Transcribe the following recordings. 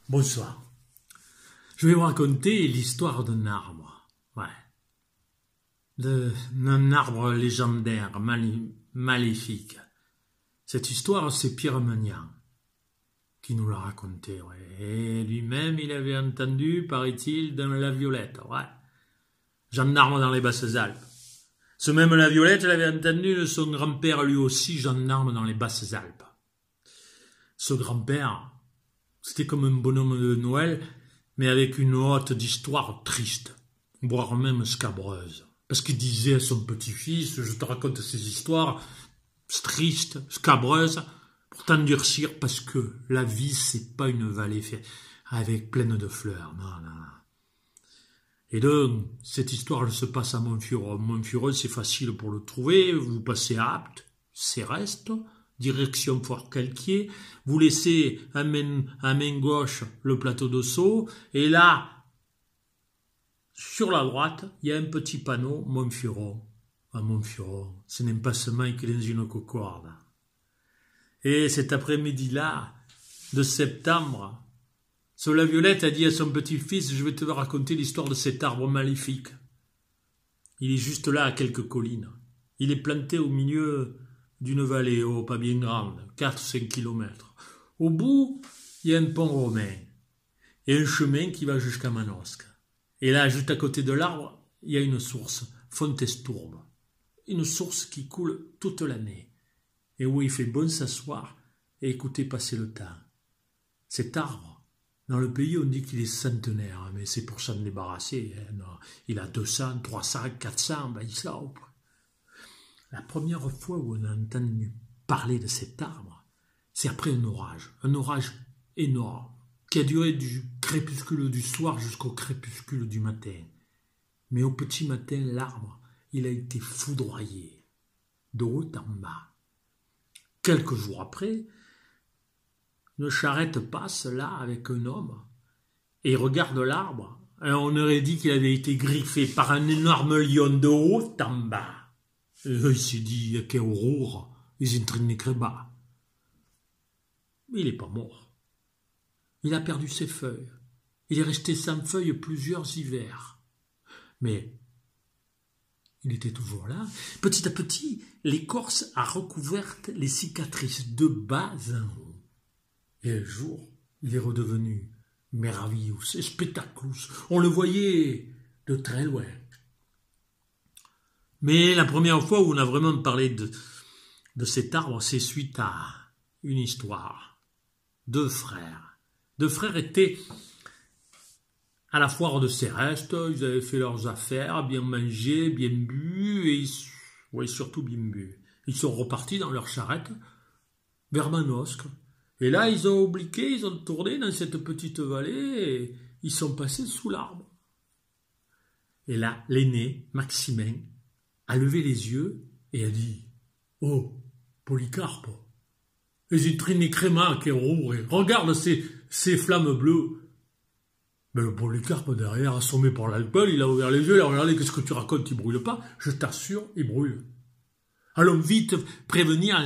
Bonsoir. Je vais vous raconter l'histoire d'un arbre. Ouais. D'un arbre légendaire, maléfique. Cette histoire, c'est Pierre Magnan qui nous l'a racontée. Ouais. Et lui-même, il avait entendu, paraît-il, dans La Violette. Ouais. Gendarme dans les Basses-Alpes. Ce même La Violette, il avait entendu de son grand-père, lui aussi, gendarme dans les Basses-Alpes. Ce grand-père, c'était comme un bonhomme de Noël, mais avec une note d'histoire triste, voire même scabreuse. Parce qu'il disait à son petit-fils, je te raconte ces histoires tristes, scabreuses, pour t'endurcir, parce que la vie, c'est pas une vallée avec pleine de fleurs. Non, non, non. Et donc, cette histoire, elle se passe à Montfureux. Montfureux, c'est facile pour le trouver, vous passez à Apt, Céreste, direction Fort-Calquier, vous laissez à main gauche le plateau de Sceaux, et là, sur la droite, il y a un petit panneau Montfureux. À Montfureux, ce n'est pas seulement que dans une concorde. Et cet après-midi-là, de septembre, La Violette a dit à son petit-fils, je vais te raconter l'histoire de cet arbre maléfique. Il est juste là, à quelques collines. Il est planté au milieu d'une vallée, pas bien grande, 4-5 kilomètres. Au bout, il y a un pont romain et un chemin qui va jusqu'à Manosque. Et là, juste à côté de l'arbre, il y a une source, Fontestourbe. Une source qui coule toute l'année et où il fait bon s'asseoir et écouter passer le temps. Cet arbre, dans le pays, on dit qu'il est centenaire, mais c'est pour s'en débarrasser. Non, il a 200, 300, 400, ben il sort. La première fois où on a entendu parler de cet arbre, c'est après un orage énorme, qui a duré du crépuscule du soir jusqu'au crépuscule du matin. Mais au petit matin, l'arbre, il a été foudroyé, de haut en bas. Quelques jours après, une charrette passe là avec un homme et il regarde l'arbre. On aurait dit qu'il avait été griffé par un énorme lion de haut en bas. Et il s'est dit, quelle horreur, ils entraînent les crébats. Mais il n'est pas mort. Il a perdu ses feuilles. Il est resté sans feuilles plusieurs hivers. Mais il était toujours là. Petit à petit, l'écorce a recouvert les cicatrices de bas en haut. Et un jour, il est redevenu merveilleux et spectaclus. On le voyait de très loin. Mais la première fois où on a vraiment parlé de cet arbre, c'est suite à une histoire. Deux frères. Deux frères étaient à la foire de Céreste, ils avaient fait leurs affaires, bien mangé, bien bu, et surtout bien bu. Ils sont repartis dans leur charrette vers Manosque. Et là, ils ont obliqué, ils ont tourné dans cette petite vallée, et ils sont passés sous l'arbre. Et là, l'aîné, Maximin, a levé les yeux et a dit « Oh, Polycarpe, les entraînés créma qui roulent, regarde ces flammes bleues. » Mais le Polycarpe, derrière, assommé par l'alcool, il a ouvert les yeux, il a regardé, qu'est-ce que tu racontes, il brûle pas? Je t'assure, il brûle. Allons vite prévenir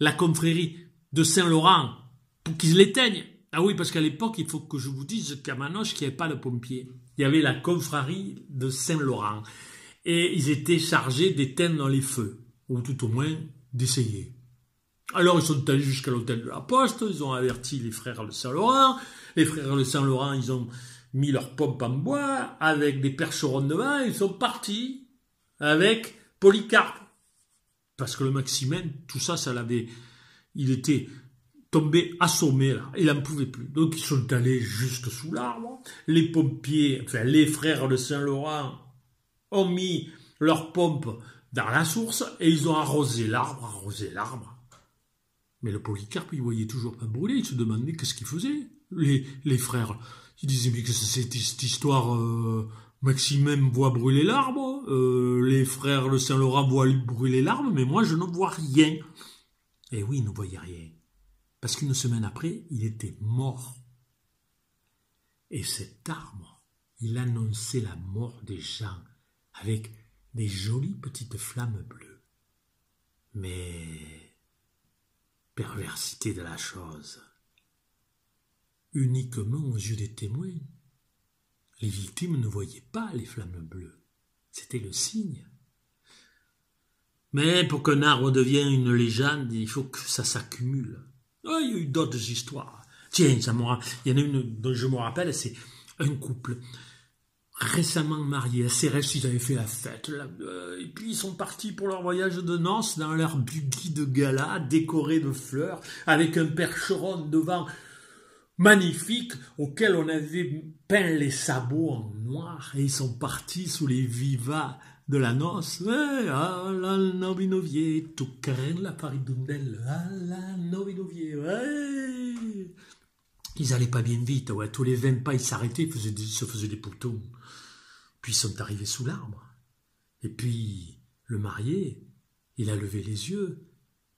la confrérie de Saint-Laurent pour qu'ils l'éteignent. Ah oui, parce qu'à l'époque, il faut que je vous dise qu'à Manosque, il n'y avait pas de pompiers. Il y avait la confrérie de Saint-Laurent. Et ils étaient chargés d'éteindre les feux, ou tout au moins d'essayer. Alors ils sont allés jusqu'à l'hôtel de la Poste, ils ont averti les frères de Saint-Laurent. Les frères de Saint-Laurent, ils ont mis leur pompe en bois avec des percherons devant, et ils sont partis avec Polycarpe. Parce que le Maximin, tout ça, il était tombé assommé là, il n'en pouvait plus. Donc ils sont allés juste sous l'arbre. Les pompiers, enfin les frères de Saint-Laurent, ont mis leur pompe dans la source et ils ont arrosé l'arbre. Mais le Polycarpe, il voyait toujours pas brûler, il se demandait qu'est-ce qu'il faisait. Les frères, ils disaient, mais que c'est cette histoire, Maximin voit brûler l'arbre, les frères de Saint-Laurent voient brûler l'arbre, mais moi je ne vois rien. Et oui, il ne voyait rien. Parce qu'une semaine après, il était mort. Et cet arbre, il annonçait la mort des gens, avec des jolies petites flammes bleues. Mais perversité de la chose. uniquement aux yeux des témoins. Les victimes ne voyaient pas les flammes bleues. C'était le signe. Mais pour qu'un arbre devienne une légende, il faut que ça s'accumule. Oh, il y a eu d'autres histoires. Tiens, il y en a une dont je me rappelle, c'est un couple récemment marié à Cérès, ils avaient fait la fête, là, et puis ils sont partis pour leur voyage de noces dans leur buggy de gala, décoré de fleurs, avec un percheron devant magnifique, auquel on avait peint les sabots en noir, et ils sont partis sous les vivas de la noce. Alla novinovier, tu carène la paridundelle, alla novinovier, ouais. Ils allaient pas bien vite, ouais, tous les 20 pas ils s'arrêtaient, se faisaient des poutons. Puis ils sont arrivés sous l'arbre. Et puis, le marié, il a levé les yeux,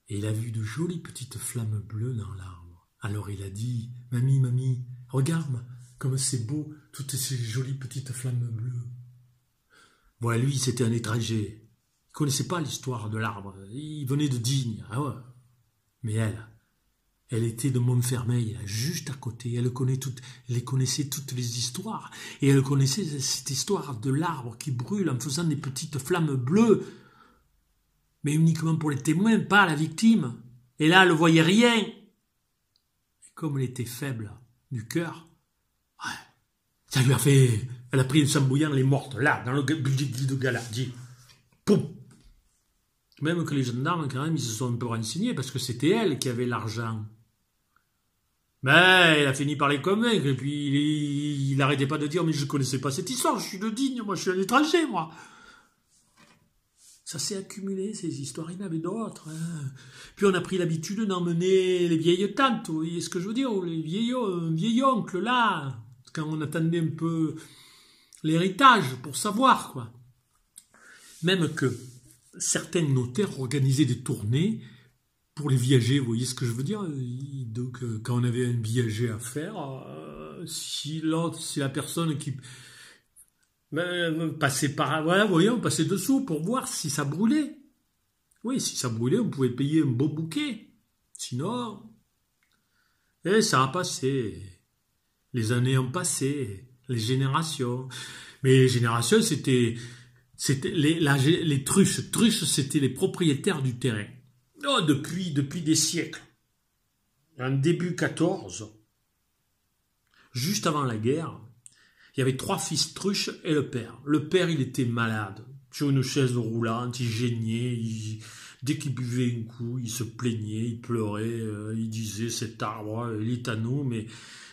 et il a vu de jolies petites flammes bleues dans l'arbre. Alors il a dit, mamie, mamie, regarde comme c'est beau, toutes ces jolies petites flammes bleues. Voilà, lui, c'était un étranger. Il connaissait pas l'histoire de l'arbre. Il venait de Digne. Ah ouais. Mais elle était de Montfermeil, juste à côté. Elle connaissait toutes les histoires. Et elle connaissait cette histoire de l'arbre qui brûle en faisant des petites flammes bleues. Mais uniquement pour les témoins, pas la victime. Et là, elle ne voyait rien. Et comme elle était faible du cœur, ouais, ça lui a fait... Elle a pris une sambouillant, elle est morte, là, dans le budget de gala. Dit, poum. Même que les gendarmes, quand même, ils se sont un peu renseignés, parce que c'était elle qui avait l'argent. Mais elle a fini par les convaincre, et puis il n'arrêtait pas de dire, mais je ne connaissais pas cette histoire, je suis de Digne, moi je suis un étranger, moi. Ça s'est accumulé, ces histoires, il y en avait d'autres. Hein. Puis on a pris l'habitude d'emmener les vieilles tantes, vous voyez ce que je veux dire, ou les vieil oncle, là, quand on attendait un peu l'héritage, pour savoir, quoi. Même que certains notaires organisaient des tournées pour les viagers, vous voyez ce que je veux dire? Donc, quand on avait un viager à faire, si la personne qui passait par... Voilà, vous voyez, on passait dessous pour voir si ça brûlait. Oui, si ça brûlait, on pouvait payer un beau bouquet. Sinon... Et ça a passé. Les années ont passé. Les générations. Mais les générations, c'était les truches. Truches, c'était les propriétaires du terrain. Oh, depuis des siècles. En début 14, juste avant la guerre, il y avait 3 fils truches et le père. Le père, il était malade, sur une chaise roulante, il geignait, dès qu'il buvait un coup, il se plaignait, il pleurait, il disait cet arbre, il est à nous, mais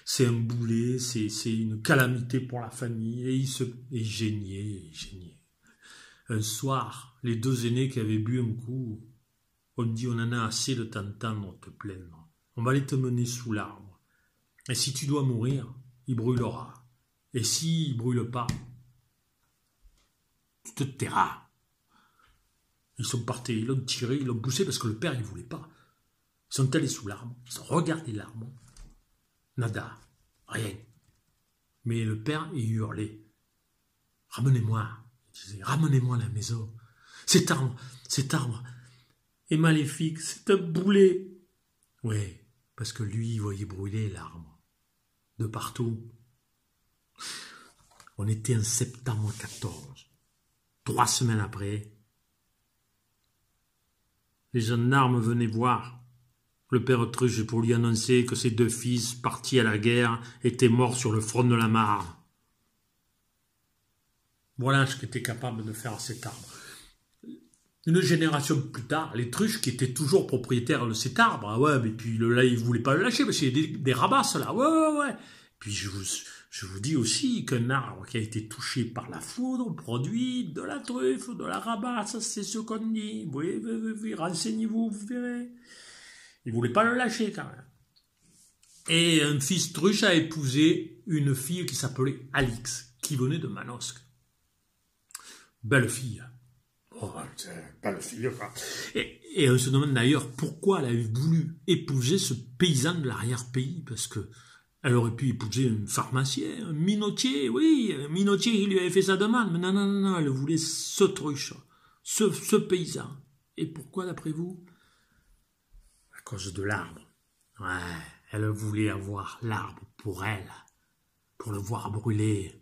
c'est un boulet, c'est une calamité pour la famille, et il geignait. Un soir, les 2 aînés qui avaient bu un coup, on dit, on en a assez de t'entendre te plaindre. On va aller te mener sous l'arbre. Et si tu dois mourir, il brûlera. Et s'il ne brûle pas, tu te tairas. Ils sont partis, ils l'ont tiré, ils l'ont poussé parce que le père, il ne voulait pas. Ils sont allés sous l'arbre, ils ont regardé l'arbre. Nada, rien. Mais le père, il hurlait. Ramenez-moi, il disait, ramenez-moi à la maison. Cet arbre est maléfique, c'est un boulet. Oui, parce que lui, il voyait brûler l'arbre. De partout. On était en septembre 14. 3 semaines après, les gendarmes venaient voir le père Truche pour lui annoncer que ses 2 fils, partis à la guerre, étaient morts sur le front de la mare. Voilà ce qu'était capable de faire cet arbre. Une génération plus tard, les Truches qui étaient toujours propriétaires de cet arbre, ah ouais, mais puis là, ils ne voulaient pas le lâcher parce qu'il y a des rabasses là, ouais. Puis je vous dis aussi qu'un arbre qui a été touché par la foudre produit de la truffe, de la rabasse, c'est ce qu'on dit. Oui, renseignez-vous, vous verrez. Ils ne voulaient pas le lâcher quand même. Et un fils Truche a épousé une fille qui s'appelait Alix, qui venait de Manosque. Belle fille. Oh, belle fille, quoi. Et on se demande d'ailleurs pourquoi elle avait voulu épouser ce paysan de l'arrière-pays, parce que elle aurait pu épouser un pharmacien, un minotier, oui, un minotier qui lui avait fait sa demande, mais non, elle voulait ce Truche, ce paysan. Et pourquoi, d'après vous? À cause de l'arbre. Ouais, Elle voulait avoir l'arbre pour elle, pour le voir brûler.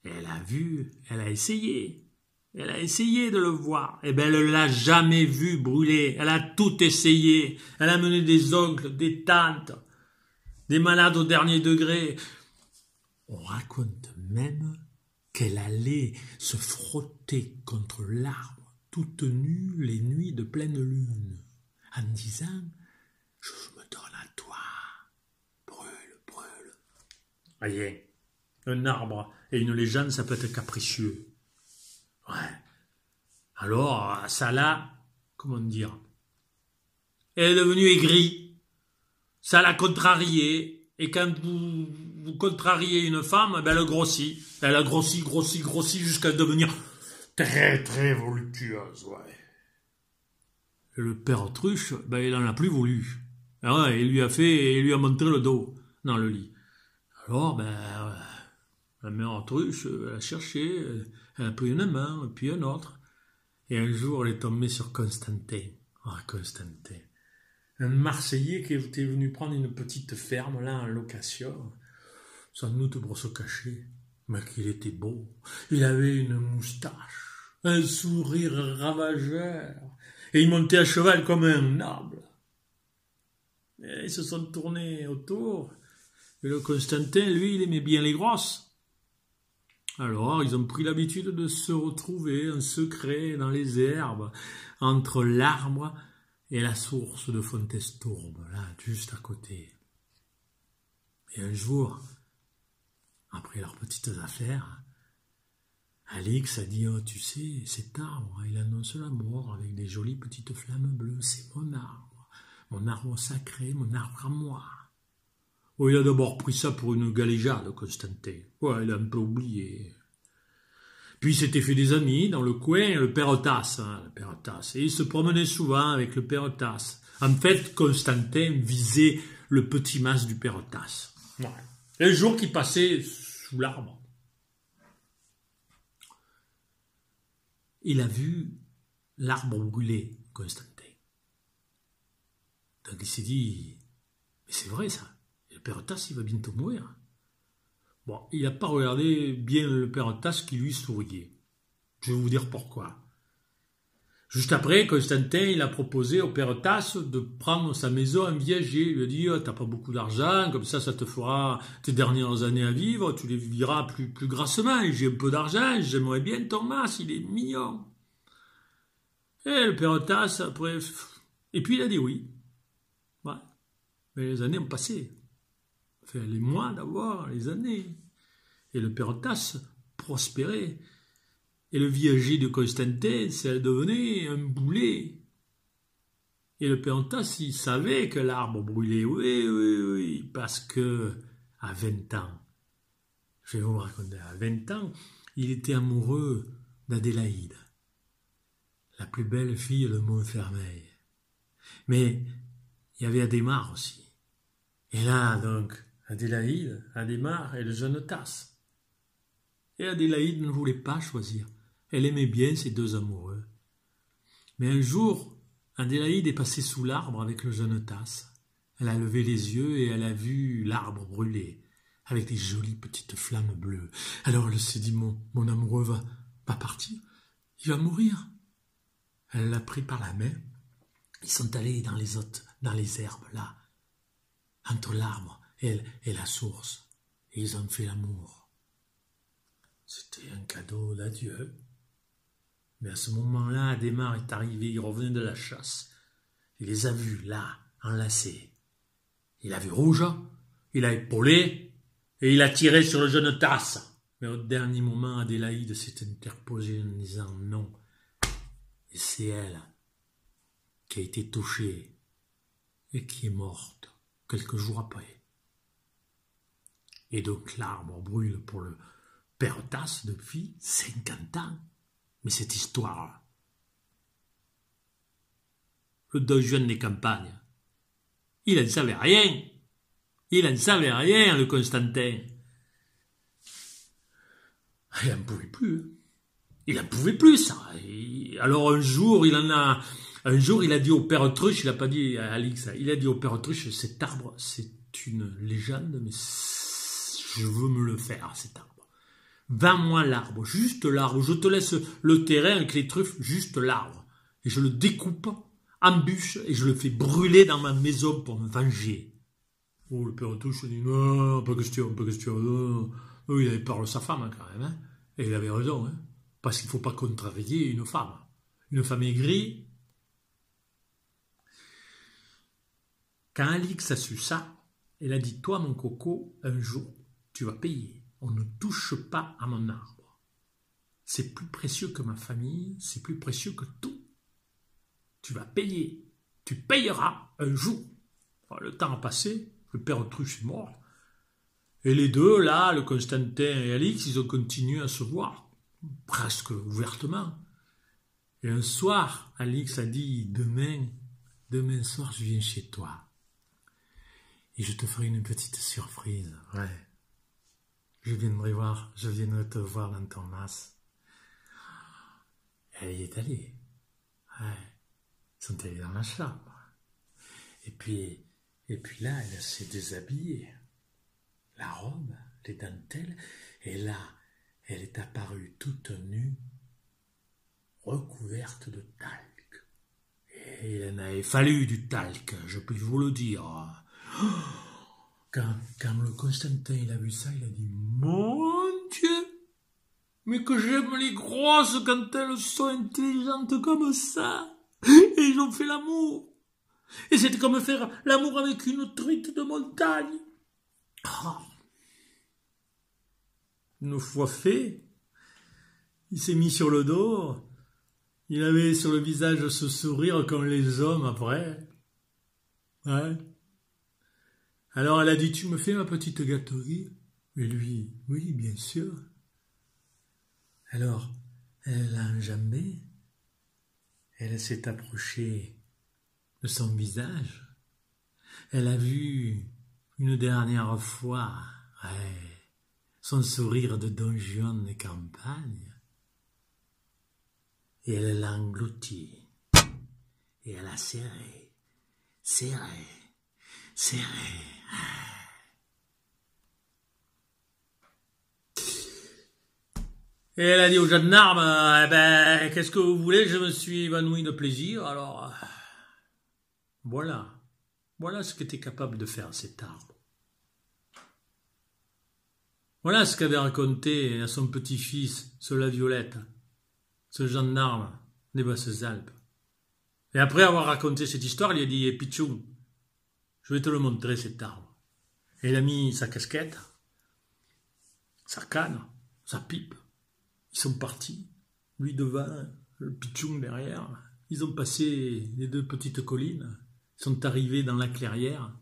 Et elle a vu, elle a essayé de le voir. Eh bien, elle ne l'a jamais vu brûler. Elle a tout essayé. Elle a mené des oncles, des tantes, des malades au dernier degré. On raconte même qu'elle allait se frotter contre l'arbre, toute nue les nuits de pleine lune, en disant « Je me donne à toi, brûle, brûle ». Voyez, un arbre et une légende, ça peut être capricieux. Ouais. Alors, ça l'a, comment dire, elle est devenue aigrie. Ça l'a contrariée. Et quand vous contrariez une femme, ben elle grossit. Elle a grossi jusqu'à devenir très, très voluptueuse, ouais. Et le père Autruche, ben il en a plus voulu. Ah ouais, il lui a montré le dos dans le lit. Alors, la mère Autruche, elle a cherché, elle a pris une main, puis une autre. Et un jour, elle est tombée sur Constantin. Ah, Constantin. Un Marseillais qui était venu prendre une petite ferme, là, en location. Sans doute pour se cacher. Mais qu'il était beau. Il avait une moustache. Un sourire ravageur. Et il montait à cheval comme un noble. Et ils se sont tournés autour. Et le Constantin, lui, il aimait bien les grosses. Alors, ils ont pris l'habitude de se retrouver en secret dans les herbes, entre l'arbre et la source de Fontestourbe, là, juste à côté. Et un jour, après leurs petites affaires, Alix a dit « Oh, tu sais, cet arbre, il annonce la mort avec des jolies petites flammes bleues. C'est mon arbre sacré, mon arbre à moi. » Oh, il a d'abord pris ça pour une galéjade, Constantin. Ouais, il a un peu oublié. Puis il s'était fait des amis dans le coin, le père Tasse. Et il se promenait souvent avec le père Tasse. En fait, Constantin visait le petit mas du père Tasse. Ouais. Et le jour qu'il passait sous l'arbre, il a vu l'arbre brûler, Constantin. Donc il s'est dit, mais c'est vrai ça. Le père Tasse, il va bientôt mourir. Bon, il n'a pas regardé bien le père Tasse qui lui souriait. Je vais vous dire pourquoi. Juste après, Constantin, il a proposé au père Tasse de prendre sa maison en viager. Il lui a dit, oh, t'as pas beaucoup d'argent, comme ça te fera tes dernières années à vivre, tu les vivras plus grassement. J'ai un peu d'argent, j'aimerais bien ton mas, il est mignon. Et le père Tasse, après... Et puis il a dit oui. Ouais. Mais les années ont passé. Enfin, les mois d'abord, les années. Et le père Tasse prospérait. Et le viager de Constantin, ça devenait un boulet. Et le père Tasse, il savait que l'arbre brûlait. Oui, parce que à 20 ans, je vais vous raconter, à 20 ans, il était amoureux d'Adélaïde, la plus belle fille de Montfermeil. Mais il y avait Adhémar aussi. Et là, donc, Adélaïde, Adhémar et le jeune Tasse. Et Adélaïde ne voulait pas choisir. Elle aimait bien ces deux amoureux. Mais un jour, Adélaïde est passée sous l'arbre avec le jeune Tasse. Elle a levé les yeux et elle a vu l'arbre brûler, avec des jolies petites flammes bleues. Alors elle s'est dit, mon amoureux va partir, il va mourir. Elle l'a pris par la main. Ils sont allés dans les herbes, là, entre l'arbre et la source. Et ils ont fait l'amour. C'était un cadeau d'adieu. Mais à ce moment-là, Adhémar est arrivé, il revenait de la chasse. Il les a vus, là, enlacés. Il a vu rouge, il a épaulé, et il a tiré sur le jeune Tasse. Mais au dernier moment, Adélaïde s'est interposée en disant non. Et c'est elle qui a été touchée et qui est morte quelques jours après. Et donc l'arbre brûle pour le père Tasse depuis 50 ans. Mais cette histoire, le Don Juan des campagnes, il n'en savait rien. Il n'en savait rien, le Constantin. Il n'en pouvait plus. Il n'en pouvait plus, ça. Alors un jour, il en a Un jour, il a dit au père Truche, il n'a pas dit à Alix, il a dit au père Truche, cet arbre, c'est une légende, mais je veux me le faire, cet arbre. Vends-moi l'arbre, juste l'arbre. Je te laisse le terrain avec les truffes, juste l'arbre. Et je le découpe en bûche et je le fais brûler dans ma maison pour me venger. Oh, le père Touche dit non, pas question, pas question. Non. Oh, il avait peur de sa femme quand même. Hein. Et il avait raison. Hein. Parce qu'il ne faut pas contrarier une femme. Une femme aigrie. Quand Alix a su ça, elle a dit, toi mon coco, un jour, tu vas payer. On ne touche pas à mon arbre. C'est plus précieux que ma famille, c'est plus précieux que tout. Tu vas payer. Tu payeras un jour. Alors, le temps a passé, le père Autruche est mort. Et les deux, là, le Constantin et Alix, ils ont continué à se voir, presque ouvertement. Et un soir, Alix a dit, demain soir, je viens chez toi. Et je te ferai une petite surprise. Ouais. Je viendrai te voir dans ton mas. Elle y est allée. Ouais. Ils sont allés dans la chambre. Et puis là, elle s'est déshabillée. La robe, les dentelles, et là, elle est apparue toute nue, recouverte de talc. Et il en avait fallu du talc, je peux vous le dire. Quand le Constantin il a vu ça, il a dit « Mon Dieu, mais que j'aime les grosses quand elles sont intelligentes comme ça !» Et ils ont fait l'amour. Et c'était comme faire l'amour avec une truite de montagne. Oh. Une fois fait, il s'est mis sur le dos. Il avait sur le visage ce sourire comme les hommes après. Ouais. Alors elle a dit, tu me fais ma petite gâterie? Et lui, oui, bien sûr. Alors, elle l'a enjambé. Elle s'est approchée de son visage. Elle a vu une dernière fois son sourire de Don Juan de campagne. Et elle l'a englouti. Et elle a serré. Et elle a dit au gendarme, qu'est-ce que vous voulez, je me suis évanoui de plaisir, alors voilà ce qu'était capable de faire cet arbre. Voilà ce qu'avait raconté à son petit-fils, ce La Violette, ce gendarme des Basses-Alpes. Et après avoir raconté cette histoire, il a dit, Pichou, je vais te le montrer cet arbre. Et il a mis sa casquette, sa canne, sa pipe. Ils sont partis, lui devant, le Pichoun derrière. Ils ont passé les deux petites collines, ils sont arrivés dans la clairière.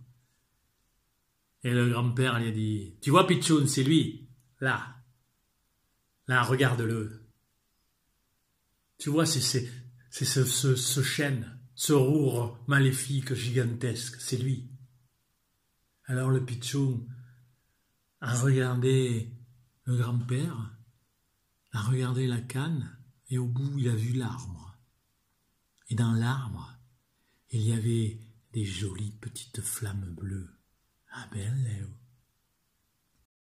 Et le grand-père lui a dit, tu vois Pichoun, c'est lui, là, regarde-le. Tu vois, c'est ce chêne, ce roure maléfique, gigantesque, c'est lui. Alors le Pichoun a regardé le grand-père, a regardé la canne, et au bout, il a vu l'arbre. Et dans l'arbre, il y avait des jolies petites flammes bleues. Ah ben,